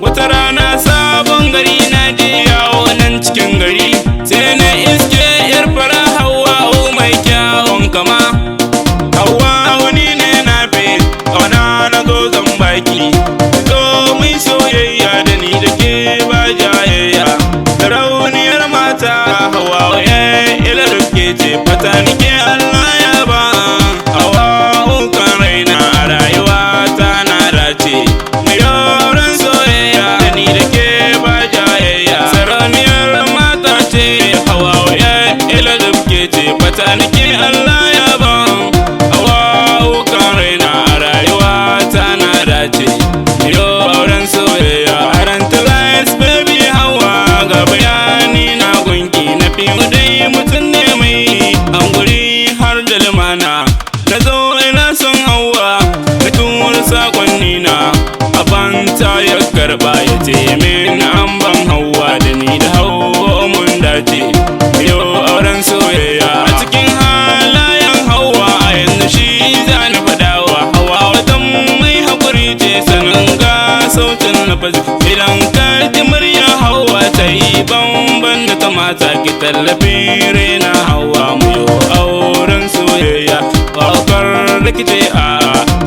Wata rana sabon gari na je yawo nan cikin gari, sai na iske yar fara hauwau mai kyawun kama. Hauwau ni ne nafiu, ƙauna na zo zan baki, zo mai soyayya da ni da ke ba jayayya. Sarauniyar mata hauwau ilar ke ce fata nike Allah ya ba. Hauwau kan raina a rayuwa ta na dace, mai auren soyayya da ni da ke ba jayayya. Sarauniyar mata ce hauwau ilar ke ce fata nike Allah ya ba. Hauwau kan raina a rayuwa ta na dace, mai auren soyayya. Parentalise baby Hauwa, ga bayani na gunki nafiu dai mutum ne mai anguri har da lumana. Na zo ina son Hauwa, na tura sakonni na abanta ya karba, ya ce min an ban Hauwa da ni da Hauwa mun dace, yau auren soyayya. A cikin halayen Hauwa a yanzu shi za na fadawa. Hauwa watan mai haƙuri ce, sanin ga sautin lafazi. Idan ka ji murya Hauwa ta yi bamban da ta mata, ki tallafi rena Hauwa mu yo auren soyayya. Wakar da kice a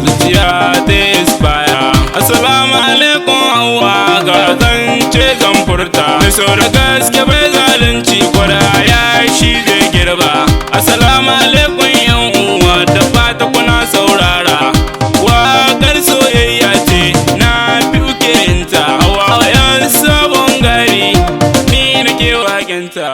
zuciya ta inspire. Assalamu alaikum Hauwa, ga zance zan furta, mai so da gaske bai zalunci, kwada ya shi zai girba. Assalamu alaikum yan uwa, da fata kuna saurara. Wakar soyayya ce nafiu ke yinta, Hauwa yan sabon gari ni nake wakenta.